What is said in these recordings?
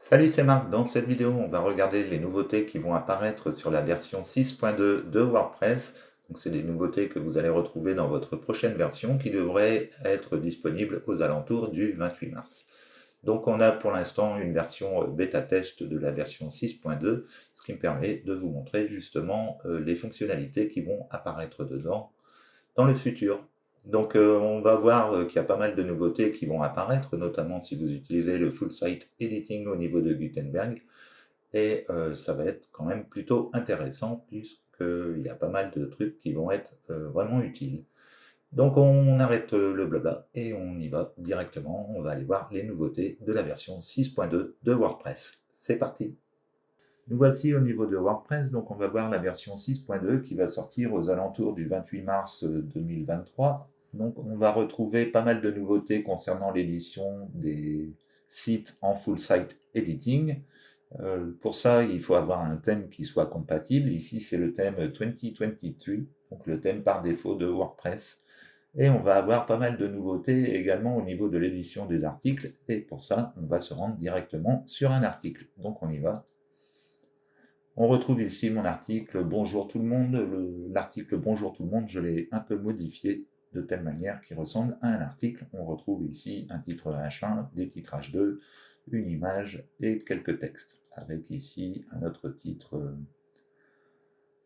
Salut, c'est Marc. Dans cette vidéo, on va regarder les nouveautés qui vont apparaître sur la version 6.2 de WordPress. Donc, c'est des nouveautés que vous allez retrouver dans votre prochaine version qui devrait être disponible aux alentours du 28 mars. Donc, on a pour l'instant une version bêta test de la version 6.2, ce qui me permet de vous montrer justement les fonctionnalités qui vont apparaître dedans dans le futur. Donc on va voir qu'il y a pas mal de nouveautés qui vont apparaître, notamment si vous utilisez le full site editing au niveau de Gutenberg. Et ça va être quand même plutôt intéressant puisqu'il y a pas mal de trucs qui vont être vraiment utiles. Donc on arrête le blabla et on y va directement. On va aller voir les nouveautés de la version 6.2 de WordPress. C'est parti! Nous voici au niveau de WordPress, donc on va voir la version 6.2 qui va sortir aux alentours du 28 mars 2023. Donc on va retrouver pas mal de nouveautés concernant l'édition des sites en full site editing. Pour ça, il faut avoir un thème qui soit compatible. Ici, c'est le thème 2023, donc le thème par défaut de WordPress. Et on va avoir pas mal de nouveautés également au niveau de l'édition des articles. Et pour ça, on va se rendre directement sur un article. Donc on y va. On retrouve ici mon article Bonjour tout le monde. L'article Bonjour tout le monde, je l'ai un peu modifié de telle manière qu'il ressemble à un article. On retrouve ici un titre H1, des titres H2, une image et quelques textes, avec ici un autre titre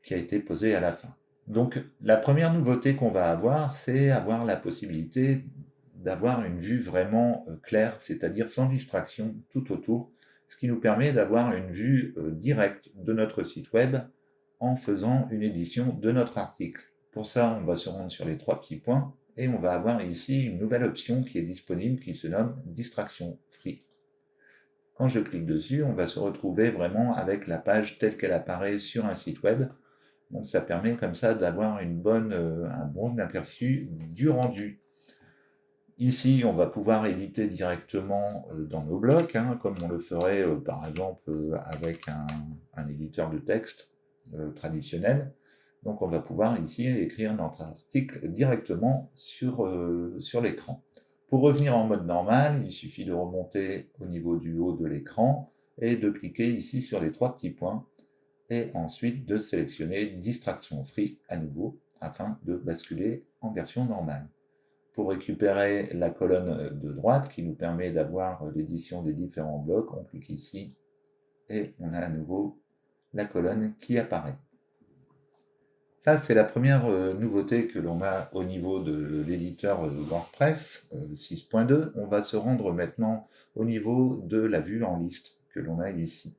qui a été posé à la fin. Donc la première nouveauté qu'on va avoir, c'est avoir la possibilité d'avoir une vue vraiment claire, c'est-à-dire sans distraction tout autour, ce qui nous permet d'avoir une vue directe de notre site web en faisant une édition de notre article. Pour ça, on va se rendre sur les trois petits points et on va avoir ici une nouvelle option qui est disponible qui se nomme Distraction Free. Quand je clique dessus, on va se retrouver vraiment avec la page telle qu'elle apparaît sur un site web. Donc ça permet comme ça d'avoir un bon aperçu du rendu. Ici, on va pouvoir éditer directement dans nos blocs, comme on le ferait par exemple avec un éditeur de texte traditionnel. Donc on va pouvoir ici écrire notre article directement sur l'écran. Pour revenir en mode normal, il suffit de remonter au niveau du haut de l'écran et de cliquer ici sur les trois petits points et ensuite de sélectionner Distraction Free à nouveau afin de basculer en version normale. Pour récupérer la colonne de droite qui nous permet d'avoir l'édition des différents blocs, on clique ici et on a à nouveau la colonne qui apparaît. Ça, c'est la première nouveauté que l'on a au niveau de l'éditeur WordPress 6.2. On va se rendre maintenant au niveau de la vue en liste que l'on a ici.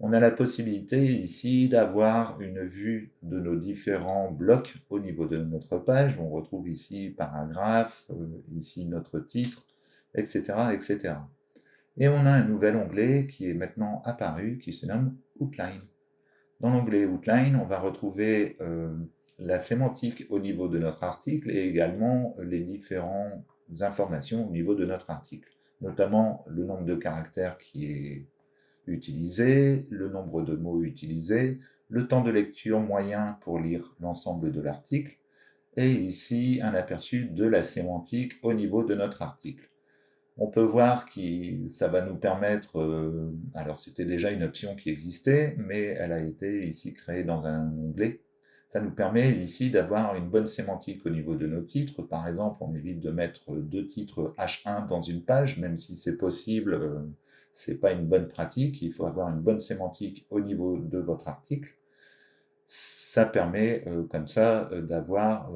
On a la possibilité ici d'avoir une vue de nos différents blocs au niveau de notre page. On retrouve ici paragraphe, ici notre titre, etc., etc. Et on a un nouvel onglet qui est maintenant apparu qui se nomme Outline. Dans l'onglet Outline, on va retrouver la sémantique au niveau de notre article et également les différentes informations au niveau de notre article, notamment le nombre de caractères qui est utilisé, le nombre de mots utilisés, le temps de lecture moyen pour lire l'ensemble de l'article, et ici un aperçu de la sémantique au niveau de notre article. On peut voir que ça va nous permettre, alors c'était déjà une option qui existait, mais elle a été ici créée dans un onglet. Ça nous permet ici d'avoir une bonne sémantique au niveau de nos titres. Par exemple, on évite de mettre deux titres H1 dans une page, même si c'est possible, c'est pas une bonne pratique. Il faut avoir une bonne sémantique au niveau de votre article. Ça permet comme ça d'avoir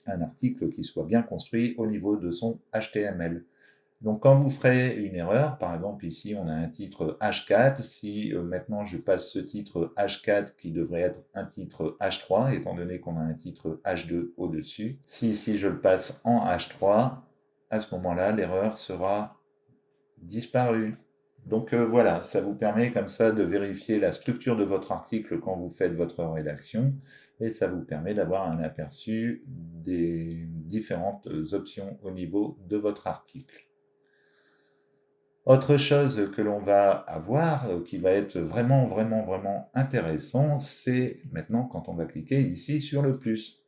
un article qui soit bien construit au niveau de son HTML. Donc quand vous ferez une erreur, par exemple ici on a un titre H4, si maintenant je passe ce titre H4 qui devrait être un titre H3, étant donné qu'on a un titre H2 au-dessus, si ici je le passe en H3, à ce moment-là l'erreur sera disparue. Donc voilà, ça vous permet comme ça de vérifier la structure de votre article quand vous faites votre rédaction, et ça vous permet d'avoir un aperçu des différentes options au niveau de votre article. Autre chose que l'on va avoir, qui va être vraiment, vraiment, vraiment intéressant, c'est maintenant quand on va cliquer ici sur le plus.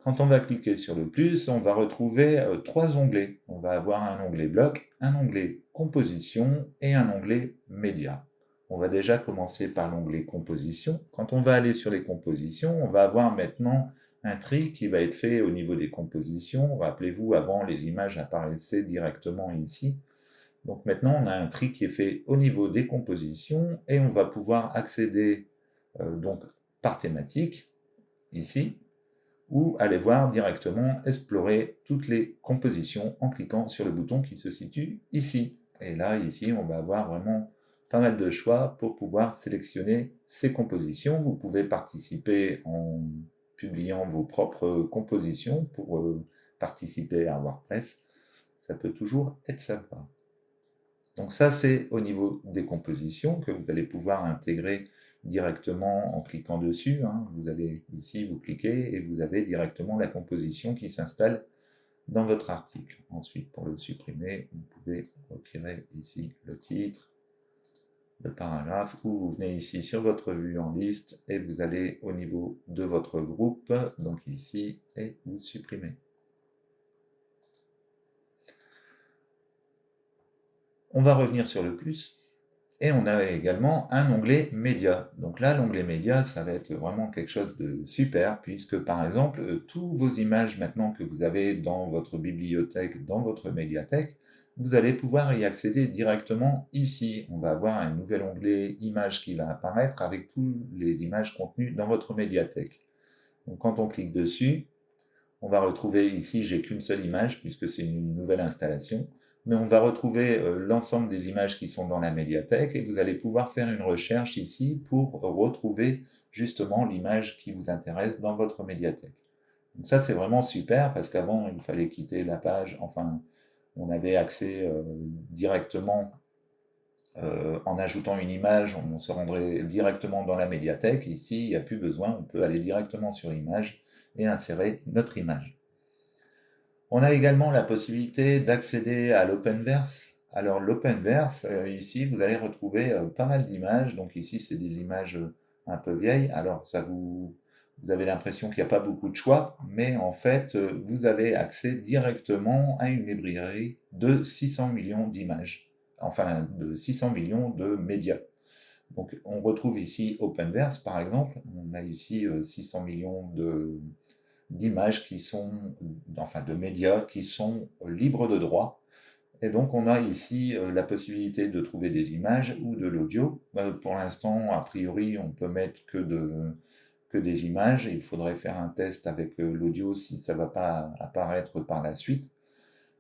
Quand on va cliquer sur le plus, on va retrouver trois onglets. On va avoir un onglet bloc, un onglet composition et un onglet médias. On va déjà commencer par l'onglet composition. Quand on va aller sur les compositions, on va avoir maintenant un tri qui va être fait au niveau des compositions. Rappelez-vous, avant, les images apparaissaient directement ici. Donc maintenant, on a un tri qui est fait au niveau des compositions et on va pouvoir accéder donc par thématique, ici, ou aller voir directement, explorer toutes les compositions en cliquant sur le bouton qui se situe ici. Et là, ici, on va avoir vraiment pas mal de choix pour pouvoir sélectionner ces compositions. Vous pouvez participer en publiant vos propres compositions pour participer à WordPress. Ça peut toujours être sympa. Donc ça, c'est au niveau des compositions que vous allez pouvoir intégrer directement en cliquant dessus. Vous allez ici, vous cliquez et vous avez directement la composition qui s'installe dans votre article. Ensuite, pour le supprimer, vous pouvez retirer ici le titre, le paragraphe, ou vous venez ici sur votre vue en liste et vous allez au niveau de votre groupe, donc ici, et vous supprimez. On va revenir sur le plus. Et on a également un onglet médias. Donc là, l'onglet médias, ça va être vraiment quelque chose de super, puisque par exemple, tous vos images maintenant que vous avez dans votre bibliothèque, dans votre médiathèque, vous allez pouvoir y accéder directement ici. On va avoir un nouvel onglet images qui va apparaître avec toutes les images contenues dans votre médiathèque. Donc quand on clique dessus, on va retrouver ici, j'ai qu'une seule image puisque c'est une nouvelle installation, mais on va retrouver l'ensemble des images qui sont dans la médiathèque et vous allez pouvoir faire une recherche ici pour retrouver justement l'image qui vous intéresse dans votre médiathèque. Donc ça, c'est vraiment super parce qu'avant, il fallait quitter la page, enfin, on avait accès directement en ajoutant une image, on se rendrait directement dans la médiathèque. Ici, il n'y a plus besoin, on peut aller directement sur image et insérer notre image. On a également la possibilité d'accéder à l'Openverse. Alors l'Openverse, ici, vous allez retrouver pas mal d'images. Donc ici, c'est des images un peu vieilles. Alors vous avez l'impression qu'il n'y a pas beaucoup de choix, mais en fait, vous avez accès directement à une librairie de 600 millions d'images, enfin de 600 millions de médias. Donc on retrouve ici Openverse, par exemple. On a ici 600 millions d'images qui sont, enfin de médias qui sont libres de droit. Et donc on a ici la possibilité de trouver des images ou de l'audio. Pour l'instant, a priori, on peut mettre que des images. Il faudrait faire un test avec l'audio si ça ne va pas apparaître par la suite.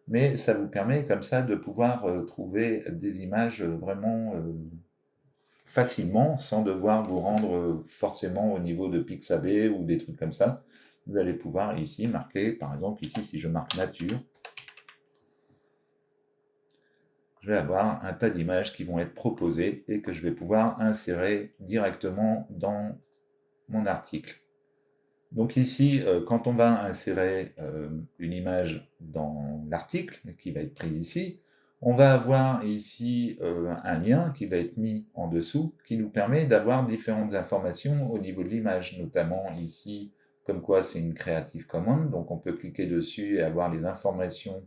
Mais ça vous permet comme ça de pouvoir trouver des images vraiment facilement sans devoir vous rendre forcément au niveau de Pixabay ou des trucs comme ça. Vous allez pouvoir ici marquer, par exemple ici si je marque nature, je vais avoir un tas d'images qui vont être proposées et que je vais pouvoir insérer directement dans mon article. Donc ici, quand on va insérer une image dans l'article, qui va être prise ici, on va avoir ici un lien qui va être mis en dessous, qui nous permet d'avoir différentes informations au niveau de l'image, notamment ici, comme quoi c'est une Creative Commons, donc on peut cliquer dessus et avoir les informations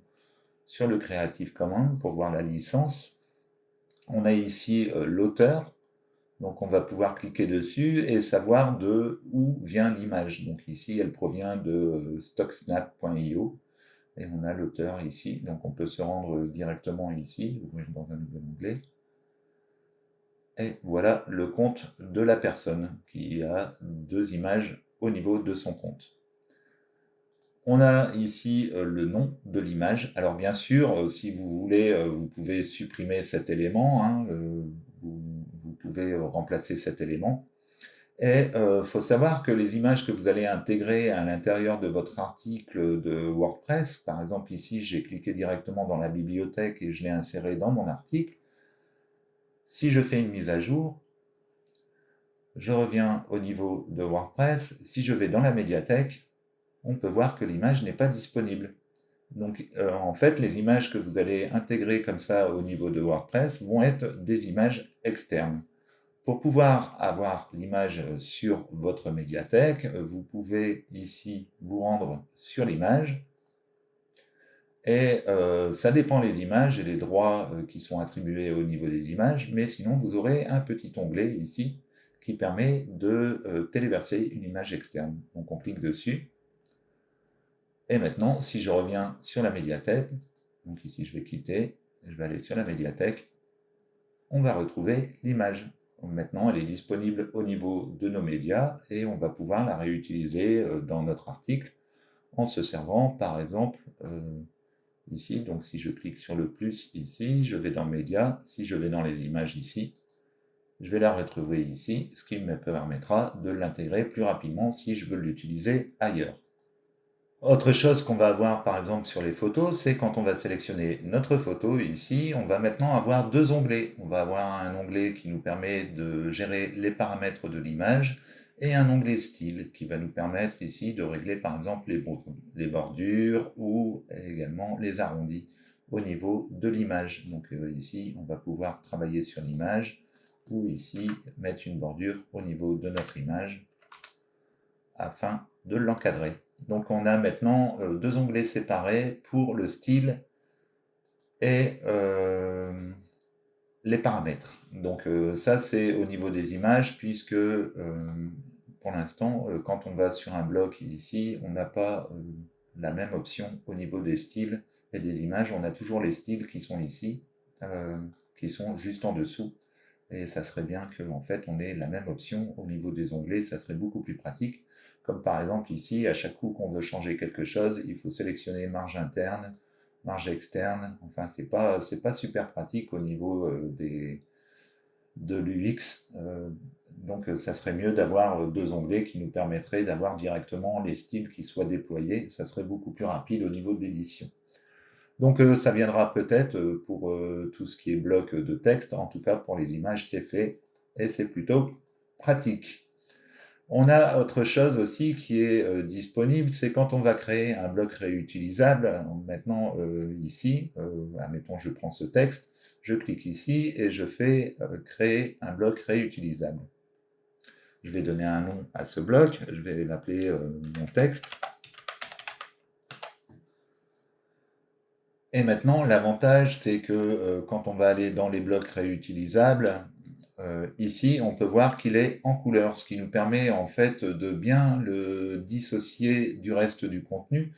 sur le Creative Commons pour voir la licence. On a ici l'auteur, donc on va pouvoir cliquer dessus et savoir de où vient l'image. Donc ici, elle provient de stocksnap.io et on a l'auteur ici. Donc on peut se rendre directement ici, ouvrir dans un nouvel onglet. Et voilà le compte de la personne qui a 2 images au niveau de son compte. On a ici le nom de l'image. Alors bien sûr, si vous voulez, vous pouvez supprimer cet élément. Vous pouvez remplacer cet élément. Et il faut savoir que les images que vous allez intégrer à l'intérieur de votre article de WordPress, par exemple ici j'ai cliqué directement dans la bibliothèque et je l'ai inséré dans mon article. Si je fais une mise à jour, je reviens au niveau de WordPress. Si je vais dans la médiathèque, on peut voir que l'image n'est pas disponible. Donc en fait, les images que vous allez intégrer comme ça au niveau de WordPress vont être des images externes. Pour pouvoir avoir l'image sur votre médiathèque, vous pouvez ici vous rendre sur l'image Et ça dépend des images et les droits qui sont attribués au niveau des images, mais sinon vous aurez un petit onglet ici qui permet de téléverser une image externe. Donc on clique dessus. Et maintenant, si je reviens sur la médiathèque, donc ici je vais quitter, je vais aller sur la médiathèque, on va retrouver l'image. Maintenant, elle est disponible au niveau de nos médias et on va pouvoir la réutiliser dans notre article en se servant, par exemple, ici. Donc, si je clique sur le plus ici, je vais dans Médias. Si je vais dans les images ici, je vais la retrouver ici, ce qui me permettra de l'intégrer plus rapidement si je veux l'utiliser ailleurs. Autre chose qu'on va avoir par exemple sur les photos, c'est quand on va sélectionner notre photo ici, on va maintenant avoir deux onglets. On va avoir un onglet qui nous permet de gérer les paramètres de l'image et un onglet style qui va nous permettre ici de régler par exemple les bordures ou également les arrondis au niveau de l'image. Donc ici, on va pouvoir travailler sur l'image ou ici mettre une bordure au niveau de notre image afin de l'encadrer. Donc on a maintenant deux onglets séparés pour le style et les paramètres. Donc ça c'est au niveau des images puisque pour l'instant quand on va sur un bloc ici on n'a pas la même option au niveau des styles et des images. On a toujours les styles qui sont ici, qui sont juste en dessous. Et ça serait bien qu'en fait on ait la même option au niveau des onglets, ça serait beaucoup plus pratique. Comme par exemple ici, à chaque coup qu'on veut changer quelque chose, il faut sélectionner marge interne, marge externe. Enfin, c'est pas super pratique au niveau de l'UX. Donc ça serait mieux d'avoir deux onglets qui nous permettraient d'avoir directement les styles qui soient déployés. Ça serait beaucoup plus rapide au niveau de l'édition. Donc ça viendra peut-être pour tout ce qui est bloc de texte. En tout cas, pour les images, c'est fait et c'est plutôt pratique. On a autre chose aussi qui est disponible, c'est quand on va créer un bloc réutilisable. Maintenant, ici, admettons, je prends ce texte, je clique ici et je fais créer un bloc réutilisable. Je vais donner un nom à ce bloc, je vais l'appeler mon texte. Et maintenant, l'avantage, c'est que quand on va aller dans les blocs réutilisables, ici, on peut voir qu'il est en couleur, ce qui nous permet en fait de bien le dissocier du reste du contenu.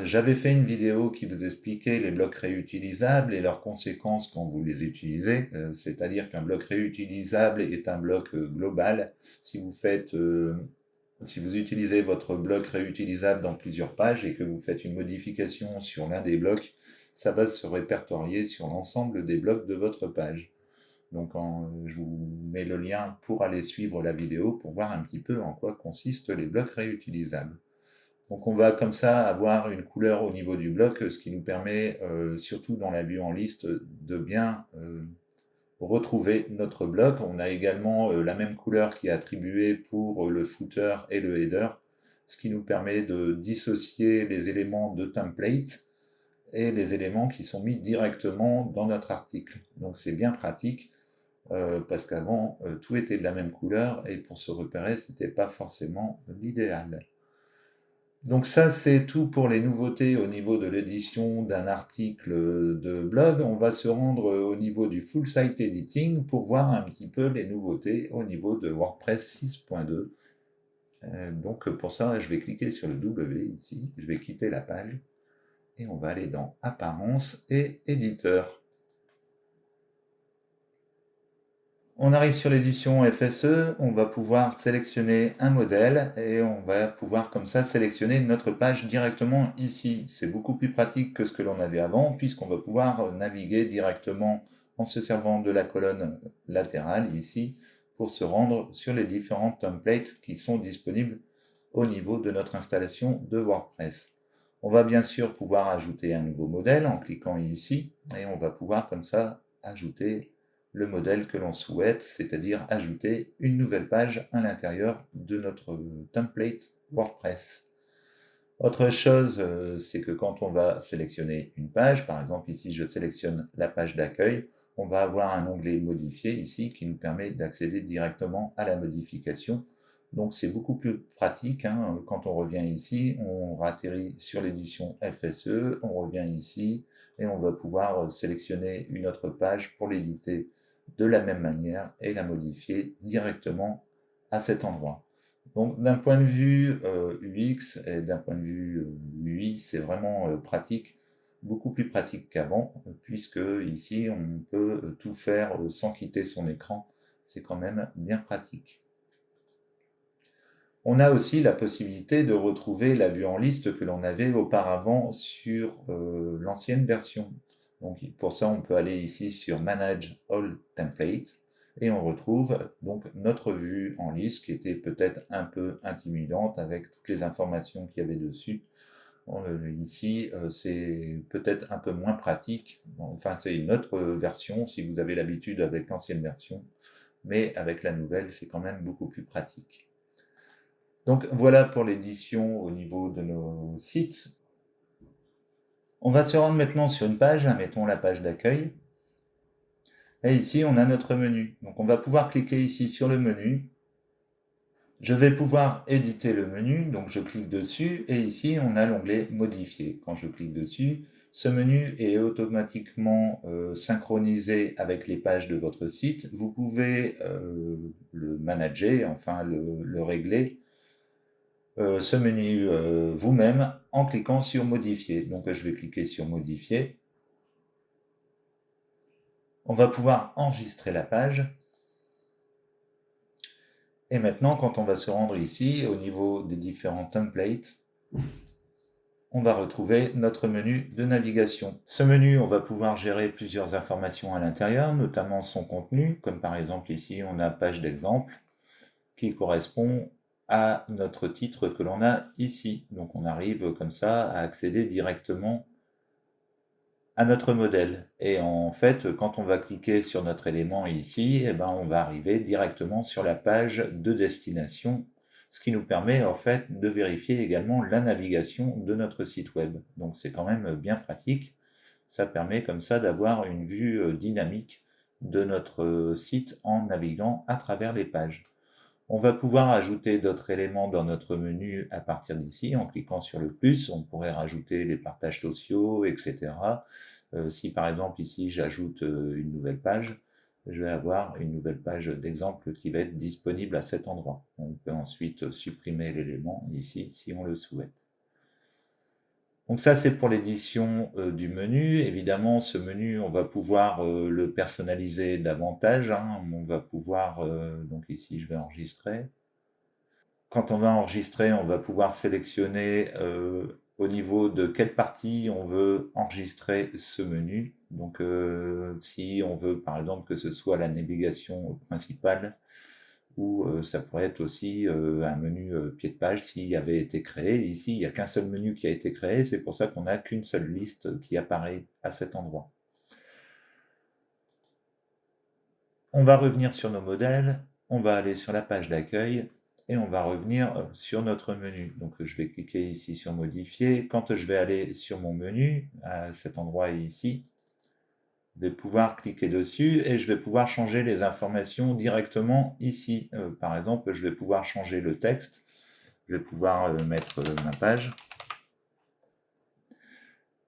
J'avais fait une vidéo qui vous expliquait les blocs réutilisables et leurs conséquences quand vous les utilisez, c'est-à-dire qu'un bloc réutilisable est un bloc global. Si vous utilisez votre bloc réutilisable dans plusieurs pages et que vous faites une modification sur l'un des blocs, ça va se répertorier sur l'ensemble des blocs de votre page. Donc je vous mets le lien pour aller suivre la vidéo pour voir un petit peu en quoi consistent les blocs réutilisables. Donc on va comme ça avoir une couleur au niveau du bloc, ce qui nous permet, surtout dans la vue en liste, de bien retrouver notre bloc. On a également la même couleur qui est attribuée pour le footer et le header, ce qui nous permet de dissocier les éléments de template et les éléments qui sont mis directement dans notre article. Donc c'est bien pratique parce qu'avant tout était de la même couleur et pour se repérer c'était pas forcément l'idéal. Donc ça c'est tout pour les nouveautés au niveau de l'édition d'un article de blog. On va se rendre au niveau du full site editing pour voir un petit peu les nouveautés au niveau de WordPress 6.2. Donc pour ça je vais cliquer sur le W ici, je vais quitter la page et on va aller dans Apparence et Éditeur. On arrive sur l'édition FSE, on va pouvoir sélectionner un modèle et on va pouvoir comme ça sélectionner notre page directement ici. C'est beaucoup plus pratique que ce que l'on avait avant puisqu'on va pouvoir naviguer directement en se servant de la colonne latérale ici pour se rendre sur les différents templates qui sont disponibles au niveau de notre installation de WordPress. On va bien sûr pouvoir ajouter un nouveau modèle en cliquant ici et on va pouvoir comme ça ajouter le modèle que l'on souhaite, c'est-à-dire ajouter une nouvelle page à l'intérieur de notre template WordPress. Autre chose, c'est que quand on va sélectionner une page, par exemple ici je sélectionne la page d'accueil, on va avoir un onglet modifié ici qui nous permet d'accéder directement à la modification Donc c'est beaucoup plus pratique, hein. Quand on revient ici, on atterrit sur l'édition FSE, on revient ici et on va pouvoir sélectionner une autre page pour l'éditer de la même manière et la modifier directement à cet endroit. Donc d'un point de vue UX et d'un point de vue UI, c'est vraiment pratique, beaucoup plus pratique qu'avant, puisque ici on peut tout faire sans quitter son écran. C'est quand même bien pratique. On a aussi la possibilité de retrouver la vue en liste que l'on avait auparavant sur l'ancienne version. Donc pour ça, on peut aller ici sur Manage All Templates et on retrouve donc notre vue en liste qui était peut-être un peu intimidante avec toutes les informations qu'il y avait dessus. Ici, c'est peut-être un peu moins pratique. Enfin, c'est une autre version si vous avez l'habitude avec l'ancienne version, mais avec la nouvelle, c'est quand même beaucoup plus pratique. Donc voilà pour l'édition au niveau de nos sites. On va se rendre maintenant sur une page, mettons la page d'accueil. Et ici, on a notre menu. Donc on va pouvoir cliquer ici sur le menu. Je vais pouvoir éditer le menu, donc je clique dessus et ici on a l'onglet modifier. Quand je clique dessus, ce menu est automatiquement synchronisé avec les pages de votre site. Vous pouvez le manager, enfin le régler ce menu vous-même en cliquant sur modifier. Donc je vais cliquer sur modifier. On va pouvoir enregistrer la page. Et maintenant, quand on va se rendre ici, au niveau des différents templates, on va retrouver notre menu de navigation. Ce menu, on va pouvoir gérer plusieurs informations à l'intérieur, notamment son contenu, comme par exemple ici, on a page d'exemple qui correspond à notre titre que l'on a ici. Donc on arrive comme ça à accéder directement à notre modèle. Et en fait, quand on va cliquer sur notre élément ici, eh ben, on va arriver directement sur la page de destination, ce qui nous permet en fait de vérifier également la navigation de notre site web. Donc c'est quand même bien pratique. Ça permet comme ça d'avoir une vue dynamique de notre site en naviguant à travers les pages. On va pouvoir ajouter d'autres éléments dans notre menu à partir d'ici. En cliquant sur le plus, on pourrait rajouter les partages sociaux, etc. Si par exemple ici j'ajoute une nouvelle page, je vais avoir une nouvelle page d'exemple qui va être disponible à cet endroit. On peut ensuite supprimer l'élément ici si on le souhaite. Donc ça c'est pour l'édition du menu. Évidemment ce menu on va pouvoir le personnaliser davantage. On va pouvoir, donc ici je vais enregistrer. Quand on va enregistrer, on va pouvoir sélectionner au niveau de quelle partie on veut enregistrer ce menu. Donc si on veut par exemple que ce soit la navigation principale, ou ça pourrait être aussi un menu pied de page s'il avait été créé. Ici, il n'y a qu'un seul menu qui a été créé, c'est pour ça qu'on n'a qu'une seule liste qui apparaît à cet endroit. On va revenir sur nos modèles, on va aller sur la page d'accueil et on va revenir sur notre menu. Donc je vais cliquer ici sur modifier. Quand je vais aller sur mon menu, à cet endroit ici, je vais pouvoir cliquer dessus et je vais pouvoir changer les informations directement ici. Par exemple, je vais pouvoir changer le texte. Je vais pouvoir mettre ma page.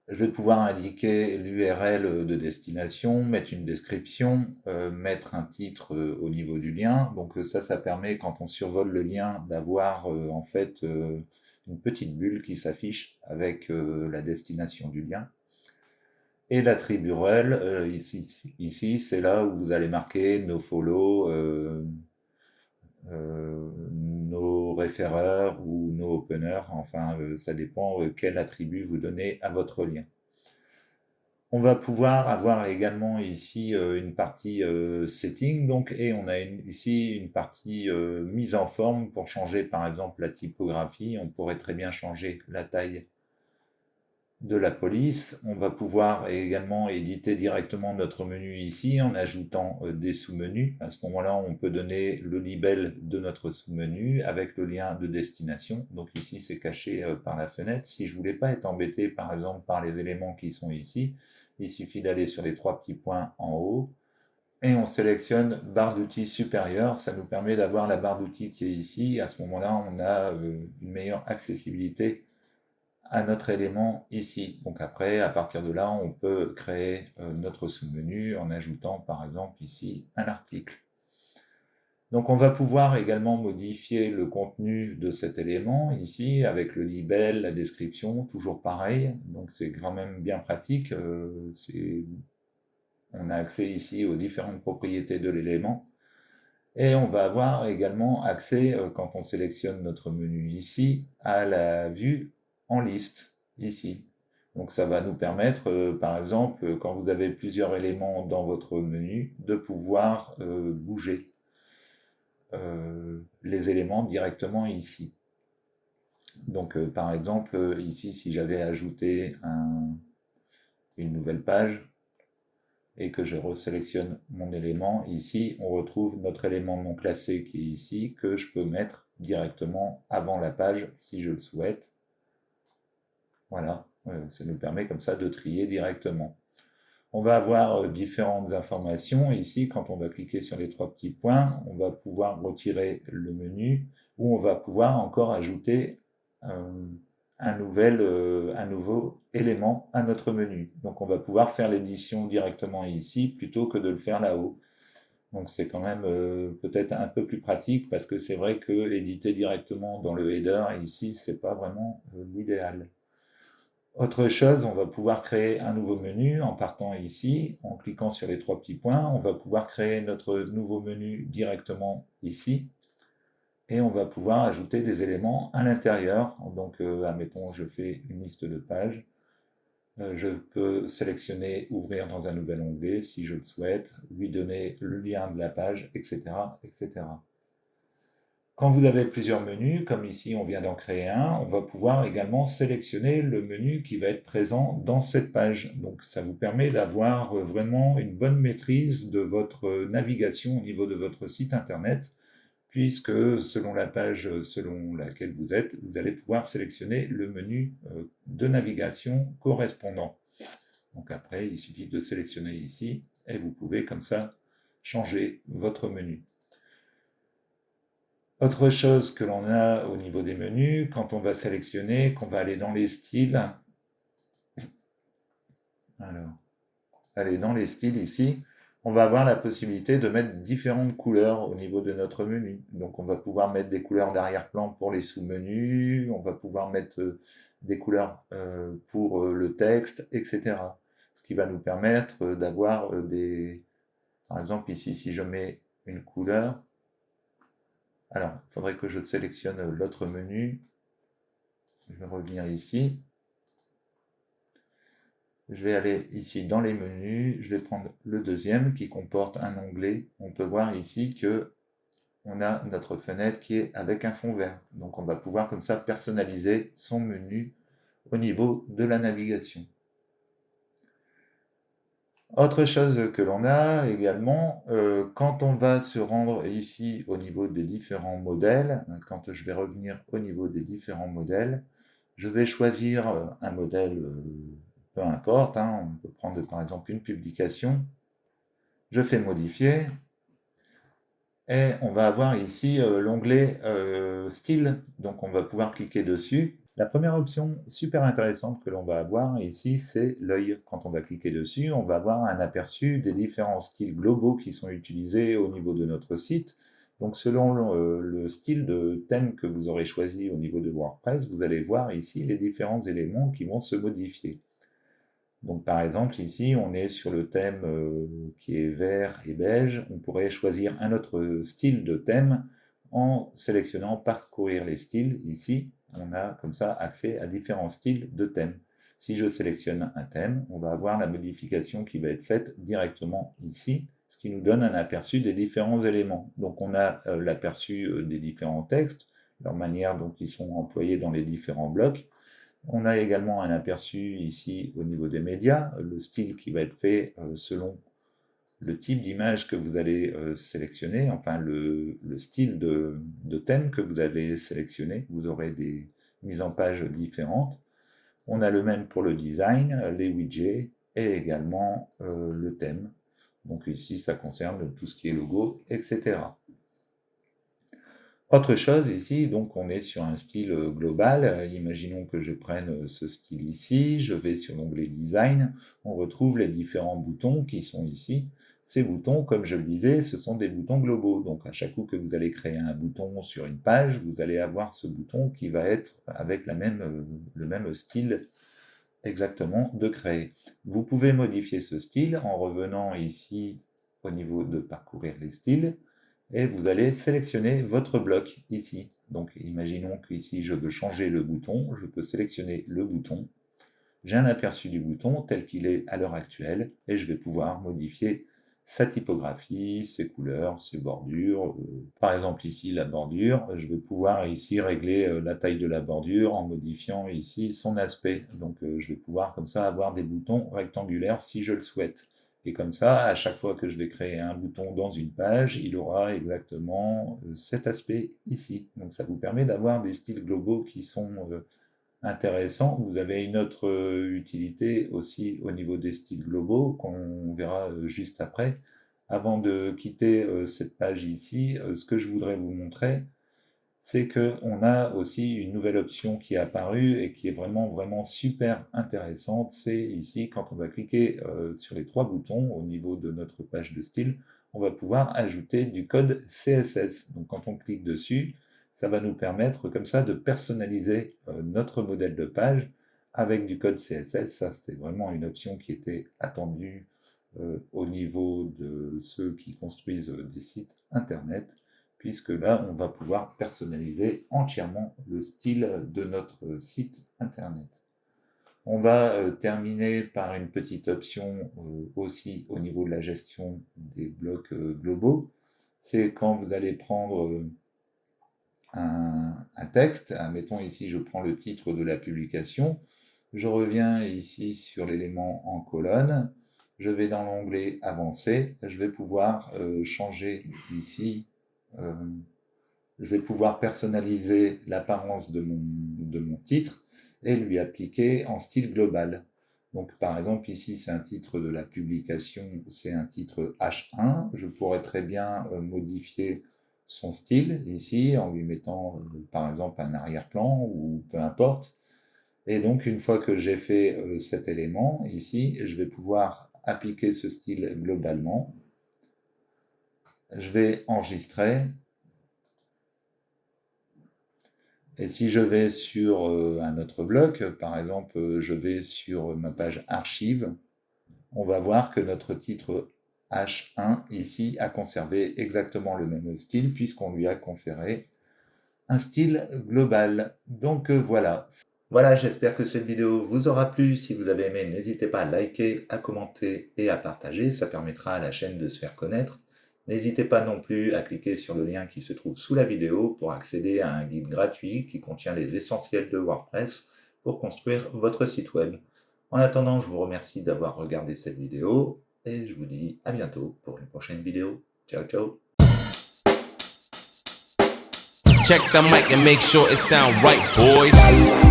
Je vais pouvoir indiquer l'URL de destination, mettre une description, mettre un titre au niveau du lien. Donc ça permet quand on survole le lien d'avoir en fait une petite bulle qui s'affiche avec la destination du lien. Et l'attribut URL, ici c'est là où vous allez marquer nos follow, nos référeurs ou nos openers, enfin ça dépend quel attribut vous donnez à votre lien. On va pouvoir avoir également ici une partie setting, donc, et on a ici une partie mise en forme pour changer par exemple la typographie. On pourrait très bien changer la taille de la police. On va pouvoir également éditer directement notre menu ici en ajoutant des sous-menus. À ce moment-là, on peut donner le libelle de notre sous-menu avec le lien de destination. Donc ici, c'est caché par la fenêtre. Si je voulais pas être embêté, par exemple, par les éléments qui sont ici, il suffit d'aller sur les trois petits points en haut et on sélectionne barre d'outils supérieure. Ça nous permet d'avoir la barre d'outils qui est ici. À ce moment-là, on a une meilleure accessibilité à notre élément ici. Donc après, à partir de là, on peut créer notre sous-menu en ajoutant par exemple ici un article. Donc on va pouvoir également modifier le contenu de cet élément ici avec le libelle, la description, toujours pareil. Donc c'est quand même bien pratique. On a accès ici aux différentes propriétés de l'élément. Et on va avoir également accès, quand on sélectionne notre menu ici, à la vue en liste, ici. Donc ça va nous permettre, par exemple, quand vous avez plusieurs éléments dans votre menu, de pouvoir bouger les éléments directement ici. Donc par exemple, ici, si j'avais ajouté une nouvelle page, et que je resélectionne mon élément, ici on retrouve notre élément non classé qui est ici, que je peux mettre directement avant la page si je le souhaite. Voilà, ça nous permet comme ça de trier directement. On va avoir différentes informations. Ici, quand on va cliquer sur les trois petits points, on va pouvoir retirer le menu, ou on va pouvoir encore ajouter un nouveau élément à notre menu. Donc on va pouvoir faire l'édition directement ici plutôt que de le faire là-haut. Donc c'est quand même peut-être un peu plus pratique parce que c'est vrai que éditer directement dans le header ici, c'est pas vraiment l'idéal. Autre chose, on va pouvoir créer un nouveau menu en partant ici, en cliquant sur les trois petits points. On va pouvoir créer notre nouveau menu directement ici. Et on va pouvoir ajouter des éléments à l'intérieur. Donc, admettons, je fais une liste de pages. Je peux sélectionner ouvrir dans un nouvel onglet si je le souhaite, lui donner le lien de la page, etc., etc. Quand vous avez plusieurs menus, comme ici on vient d'en créer un, on va pouvoir également sélectionner le menu qui va être présent dans cette page. Donc ça vous permet d'avoir vraiment une bonne maîtrise de votre navigation au niveau de votre site internet, puisque selon la page selon laquelle vous êtes, vous allez pouvoir sélectionner le menu de navigation correspondant. Donc après, il suffit de sélectionner ici et vous pouvez comme ça changer votre menu. Autre chose que l'on a au niveau des menus, quand on va sélectionner, qu'on va aller dans les styles, alors, aller dans les styles ici, on va avoir la possibilité de mettre différentes couleurs au niveau de notre menu. Donc on va pouvoir mettre des couleurs d'arrière-plan pour les sous-menus, on va pouvoir mettre des couleurs pour le texte, etc. Ce qui va nous permettre d'avoir des... Par exemple ici, si je mets une couleur, alors il faudrait que je sélectionne l'autre menu. Je vais revenir ici. Je vais aller ici dans les menus, je vais prendre le deuxième qui comporte un onglet. On peut voir ici que on a notre fenêtre qui est avec un fond vert. Donc on va pouvoir comme ça personnaliser son menu au niveau de la navigation. Autre chose que l'on a également, quand on va se rendre ici au niveau des différents modèles, quand je vais revenir au niveau des différents modèles, je vais choisir un modèle, peu importe, on peut prendre par exemple une publication, je fais modifier, et on va avoir ici l'onglet style, donc on va pouvoir cliquer dessus. La première option super intéressante que l'on va avoir ici, c'est l'œil. Quand on va cliquer dessus, on va avoir un aperçu des différents styles globaux qui sont utilisés au niveau de notre site. Donc selon le style de thème que vous aurez choisi au niveau de WordPress, vous allez voir ici les différents éléments qui vont se modifier. Donc par exemple ici on est sur le thème qui est vert et beige, on pourrait choisir un autre style de thème en sélectionnant parcourir les styles. Ici on a comme ça accès à différents styles de thèmes. Si je sélectionne un thème, on va avoir la modification qui va être faite directement ici, ce qui nous donne un aperçu des différents éléments. Donc on a l'aperçu des différents textes, leur manière dont ils sont employés dans les différents blocs. On a également un aperçu ici au niveau des médias, le style qui va être fait selon le type d'image que vous allez sélectionner, enfin le style de thème que vous allez sélectionner. Vous aurez des mises en page différentes. On a le même pour le design, les widgets et également le thème. Donc ici, ça concerne tout ce qui est logo, etc. Autre chose ici, donc on est sur un style global. Imaginons que je prenne ce style ici, je vais sur l'onglet Design, on retrouve les différents boutons qui sont ici. Ces boutons, comme je le disais, ce sont des boutons globaux. Donc à chaque coup que vous allez créer un bouton sur une page, vous allez avoir ce bouton qui va être avec le même style exactement de créer. Vous pouvez modifier ce style en revenant ici au niveau de parcourir les styles. Et vous allez sélectionner votre bloc ici. Donc imaginons qu'ici je veux changer le bouton, je peux sélectionner le bouton. J'ai un aperçu du bouton tel qu'il est à l'heure actuelle et je vais pouvoir modifier sa typographie, ses couleurs, ses bordures. Par exemple ici la bordure, je vais pouvoir ici régler la taille de la bordure en modifiant ici son aspect. Donc je vais pouvoir comme ça avoir des boutons rectangulaires si je le souhaite. Et comme ça, à chaque fois que je vais créer un bouton dans une page, il aura exactement cet aspect ici. Donc ça vous permet d'avoir des styles globaux qui sont intéressants. Vous avez une autre utilité aussi au niveau des styles globaux qu'on verra juste après. Avant de quitter cette page ici, ce que je voudrais vous montrer, c'est qu'on a aussi une nouvelle option qui est apparue et qui est vraiment super intéressante. C'est ici, quand on va cliquer sur les 3 boutons au niveau de notre page de style, on va pouvoir ajouter du code CSS. Donc quand on clique dessus, ça va nous permettre comme ça de personnaliser notre modèle de page avec du code CSS. Ça, c'est vraiment une option qui était attendue au niveau de ceux qui construisent des sites internet, puisque là, on va pouvoir personnaliser entièrement le style de notre site internet. On va terminer par une petite option aussi au niveau de la gestion des blocs globaux. C'est quand vous allez prendre un texte, mettons ici, je prends le titre de la publication, je reviens ici sur l'élément en colonne, je vais dans l'onglet Avancé, je vais pouvoir changer ici, je vais pouvoir personnaliser l'apparence de mon titre et lui appliquer en style global. Donc par exemple ici c'est un titre de la publication, c'est un titre H1, je pourrais très bien modifier son style ici en lui mettant par exemple un arrière-plan ou peu importe. Et donc une fois que j'ai fait cet élément ici, je vais pouvoir appliquer ce style globalement. Je vais enregistrer. Et si je vais sur un autre bloc, par exemple, je vais sur ma page archive, on va voir que notre titre H1 ici a conservé exactement le même style puisqu'on lui a conféré un style global. Donc voilà. Voilà, j'espère que cette vidéo vous aura plu. Si vous avez aimé, n'hésitez pas à liker, à commenter et à partager. Ça permettra à la chaîne de se faire connaître. N'hésitez pas non plus à cliquer sur le lien qui se trouve sous la vidéo pour accéder à un guide gratuit qui contient les essentiels de WordPress pour construire votre site web. En attendant, je vous remercie d'avoir regardé cette vidéo et je vous dis à bientôt pour une prochaine vidéo. Ciao, ciao! Check the mic and make sure it sound right, boys.